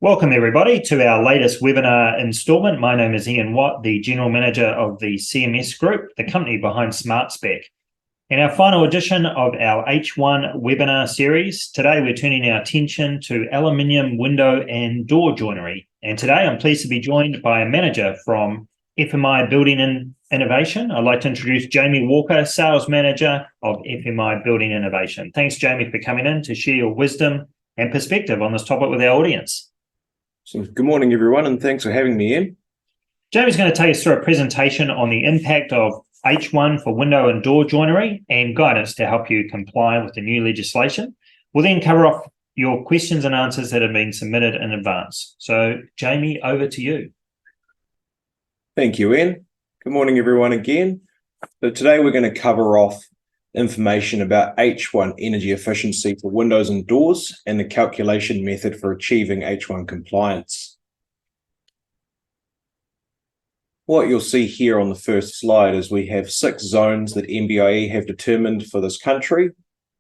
Welcome, everybody, to our latest webinar instalment. My name is Ian Watt, the General Manager of the CMS Group, the company behind SmartSpec. In our final edition of our H1 webinar series, today we're turning our attention to aluminium window and door joinery. And today I'm pleased to be joined by a manager from FMI Building Innovation. I'd like to introduce Jamie Walker, Sales Manager of FMI Building Innovation. Thanks, Jamie, for coming in to share your wisdom and perspective on this topic with our audience. So good morning, everyone, and thanks for having me in. Jamie's going to take us through a presentation on the impact of H1 for window and door joinery and guidance to help you comply with the new legislation. We'll then cover off your questions and answers that have been submitted in advance. So, Jamie, over to you. Thank you, Ian. Good morning, everyone, again. So today we're going to cover off information about H1 energy efficiency for windows and doors and the calculation method for achieving H1 compliance. What you'll see here on the first slide is we have 6 zones that MBIE have determined for this country,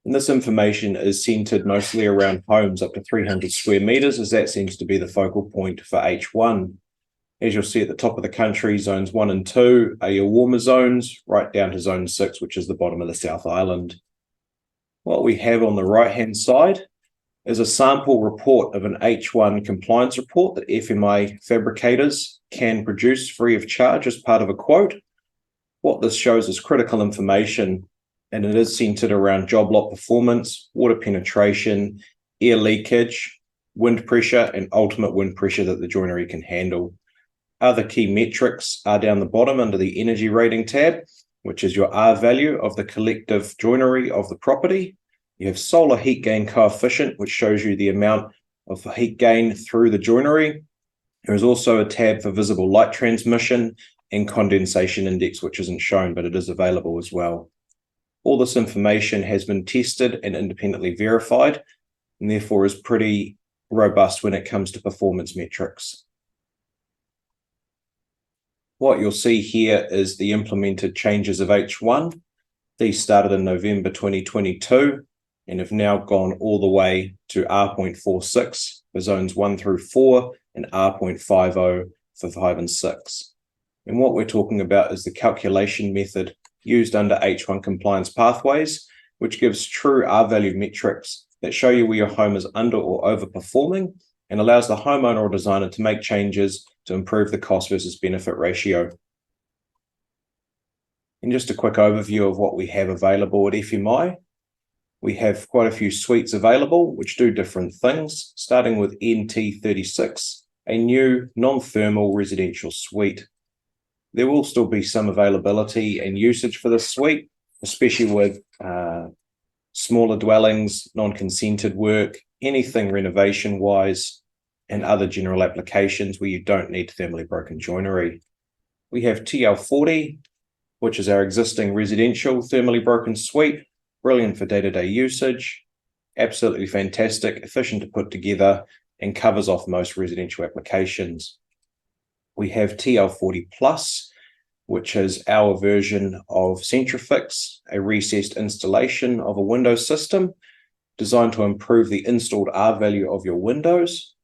and this information is centered mostly around homes up to 300 square meters, as that seems to be the focal point for H1. As you'll see at the top of the country, zones 1 and 2 are your warmer zones, right down to zone 6, which is the bottom of the South Island. What we have on the right-hand side is a sample report of an H1 compliance report that FMI fabricators can produce free of charge as part of a quote. What this shows is critical information, and it is centered around job lot performance, water penetration, air leakage, wind pressure, and ultimate wind pressure that the joinery can handle. Other key metrics are down the bottom under the energy rating tab, which is your R value of the collective joinery of the property. You have solar heat gain coefficient, which shows you the amount of heat gain through the joinery. There is also a tab for visible light transmission and condensation index, which isn't shown, but it is available as well. All this information has been tested and independently verified, and therefore is pretty robust when it comes to performance metrics. What you'll see here is the implemented changes of H1. These started in November 2022 and have now gone all the way to R.46 for zones 1 through 4 and R.50 for 5 and 6. And what we're talking about is the calculation method used under H1 compliance pathways, which gives true R-value metrics that show you where your home is under or overperforming and allows the homeowner or designer to make changes to improve the cost versus benefit ratio. And just a quick overview of what we have available at FMI. We have quite a few suites available which do different things, starting with NT36, a new non-thermal residential suite. There will still be some availability and usage for this suite, especially with smaller dwellings, non-consented work, anything renovation-wise, and other general applications where you don't need thermally broken joinery. We have TL40, which is our existing residential thermally broken suite, brilliant for day-to-day usage, absolutely fantastic, efficient to put together, and covers off most residential applications. We have TL40 Plus, which is our version of Centrifix, a recessed installation of a window system designed to improve the installed R value of your windows,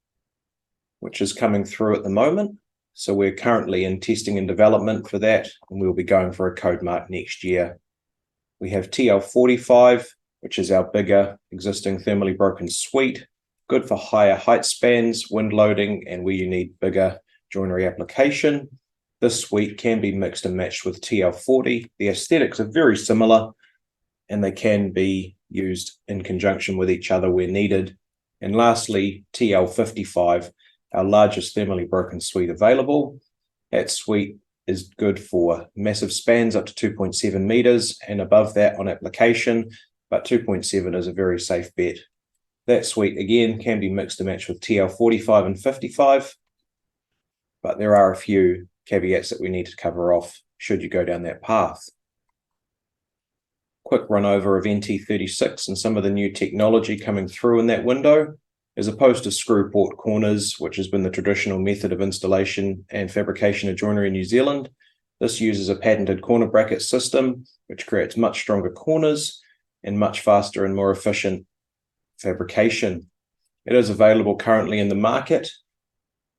which is coming through at the moment. So we're currently in testing and development for that, and we'll be going for a code mark next year. We have TL45, which is our bigger existing thermally broken suite, good for higher height spans, wind loading, and where you need bigger joinery application. This suite can be mixed and matched with TL40. The aesthetics are very similar, and they can be used in conjunction with each other where needed. And lastly, TL55, our largest thermally broken suite available. That suite is good for massive spans up to 2.7 meters and above that on application, but 2.7 is a very safe bet. That suite, again, can be mixed and matched with TL45 and 55, but there are a few caveats that we need to cover off should you go down that path. Quick run over of NT36 and some of the new technology coming through in that window. As opposed to screw port corners, which has been the traditional method of installation and fabrication of joinery in New Zealand, this uses a patented corner bracket system, which creates much stronger corners and much faster and more efficient fabrication. It is available currently in the market,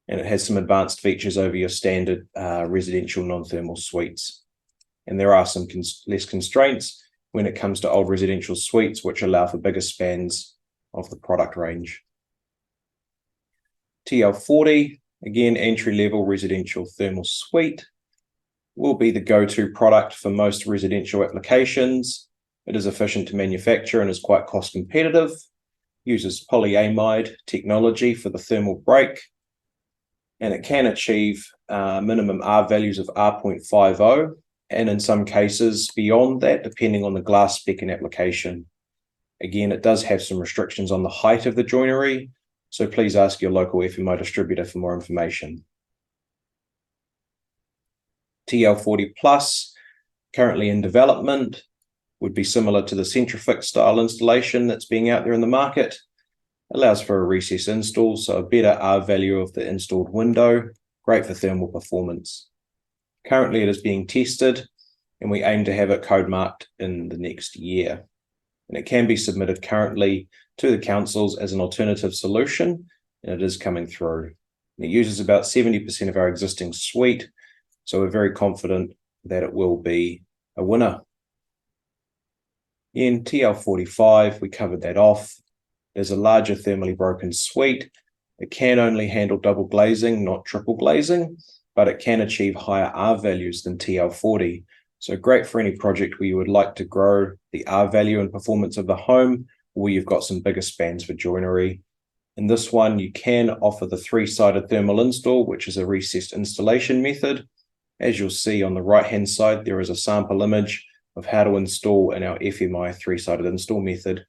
and it has some advanced features over your standard residential non-thermal suites. And there are some less constraints when it comes to old residential suites, which allow for bigger spans of the product range. TL40, again, entry-level residential thermal suite, will be the go-to product for most residential applications. It is efficient to manufacture and is quite cost competitive. Uses polyamide technology for the thermal break, and it can achieve minimum R values of R.50, and in some cases beyond that, depending on the glass spec and application. Again, it does have some restrictions on the height of the joinery, so please ask your local FMI distributor for more information. TL40 Plus, currently in development, would be similar to the Centrifix style installation that's being out there in the market. Allows for a recess install, so a better R value of the installed window, great for thermal performance. Currently it is being tested, and we aim to have it code marked in the next year. And it can be submitted currently to the councils as an alternative solution, and it is coming through. And it uses about 70% of our existing suite, so we're very confident that it will be a winner. In TL45, we covered that off. There's a larger thermally broken suite. It can only handle double glazing, not triple glazing, but it can achieve higher R values than TL40. So great for any project where you would like to grow the R value and performance of the home, or you've got some bigger spans for joinery. In this one, you can offer the three-sided thermal install, which is a recessed installation method. As you'll see on the right-hand side, there is a sample image of how to install in our FMI three-sided install method.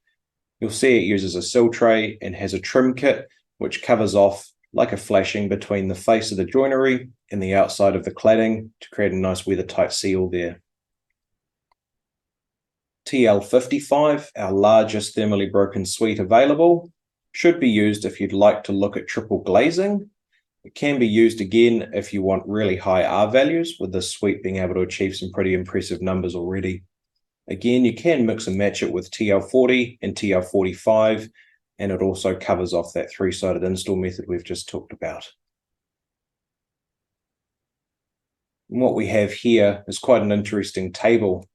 You'll see it uses a sill tray and has a trim kit, which covers off like a flashing between the face of the joinery and the outside of the cladding to create a nice weather-tight seal there. TL55, our largest thermally broken suite available, should be used if you'd like to look at triple glazing. It can be used again if you want really high R values, with this suite being able to achieve some pretty impressive numbers already. Again, you can mix and match it with TL40 and TL45, and it also covers off that three-sided install method we've just talked about. And what we have here is quite an interesting table.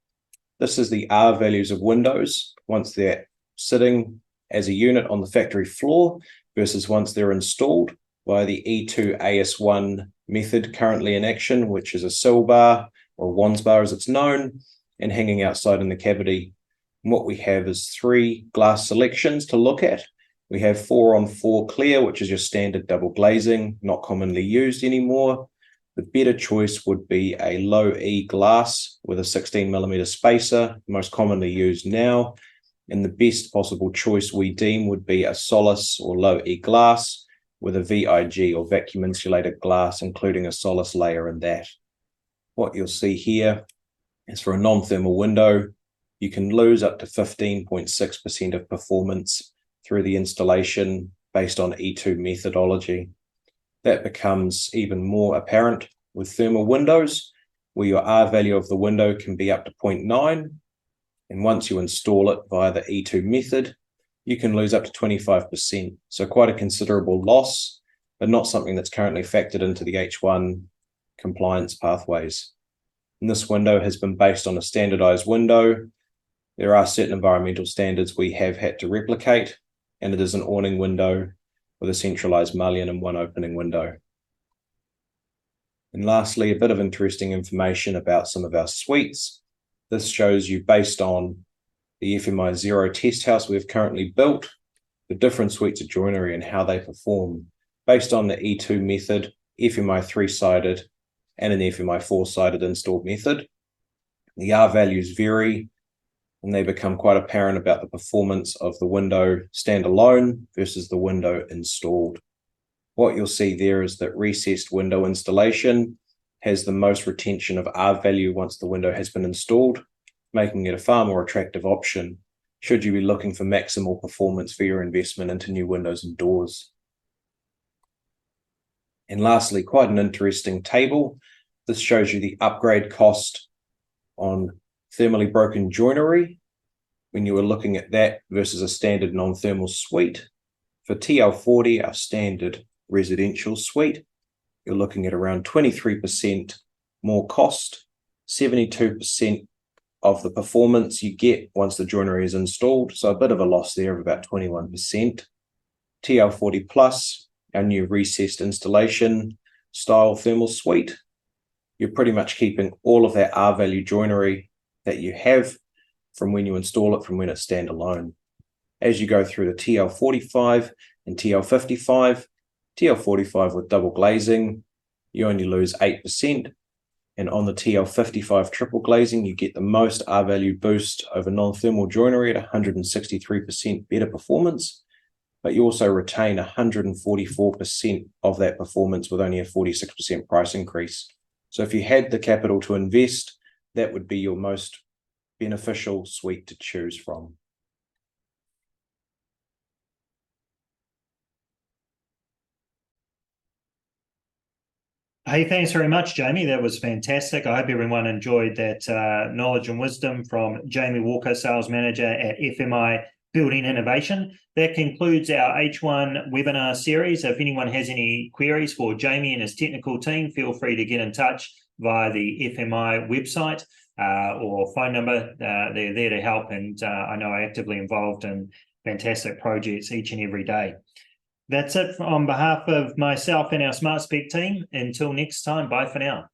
This is the R values of windows once they're sitting as a unit on the factory floor versus once they're installed by the E2AS1 method currently in action, which is a sill bar, or a wands bar as it's known, and hanging outside in the cavity. And what we have is 3 glass selections to look at. We have 4-on-4 clear, which is your standard double glazing, not commonly used anymore. The better choice would be a low E glass with a 16mm spacer, most commonly used now. And the best possible choice we deem would be a Solus or low E glass with a VIG or vacuum insulated glass, including a Solus layer in that. What you'll see here is for a non-thermal window, you can lose up to 15.6% of performance through the installation based on E2 methodology. That becomes even more apparent with thermal windows, where your R value of the window can be up to 0.9. And once you install it via the E2 method, you can lose up to 25%. So quite a considerable loss, but not something that's currently factored into the H1 compliance pathways. And this window has been based on a standardized window. There are certain environmental standards we have had to replicate, and it is an awning window with a centralized mullion and one opening window. And lastly, a bit of interesting information about some of our suites. This shows you, based on the FMI Zero test house we've currently built, the different suites of joinery and how they perform based on the E2 method, FMI 3-sided, and an FMI 4-sided installed method. The R values vary, and they become quite apparent about the performance of the window standalone versus the window installed. What you'll see there is that recessed window installation has the most retention of R value once the window has been installed, making it a far more attractive option should you be looking for maximal performance for your investment into new windows and doors. And lastly, quite an interesting table. This shows you the upgrade cost on thermally broken joinery when you were looking at that versus a standard non-thermal suite. For TL40, our standard residential suite, you're looking at around 23% more cost, 72% of the performance you get once the joinery is installed. So a bit of a loss there of about 21%. TL40 Plus, our new recessed installation style thermal suite. You're pretty much keeping all of that R-value joinery that you have from when you install it, from when it's standalone. As you go through the TL45 and TL55, TL45 with double glazing, you only lose 8%. And on the TL55 triple glazing, you get the most R-value boost over non-thermal joinery at 163% better performance, but you also retain 144% of that performance with only a 46% price increase. So if you had the capital to invest, that would be your most beneficial suite to choose from. Hey, thanks very much, Jamie. That was fantastic. I hope everyone enjoyed that knowledge and wisdom from Jamie Walker, Sales Manager at FMI Building Innovation. That concludes our H1 webinar series. If anyone has any queries for Jamie and his technical team, feel free to get in touch via the FMI website or phone number. They're there to help, and I know are actively involved in fantastic projects each and every day. That's it on behalf of myself and our SmartSpec team. Until next time, bye for now.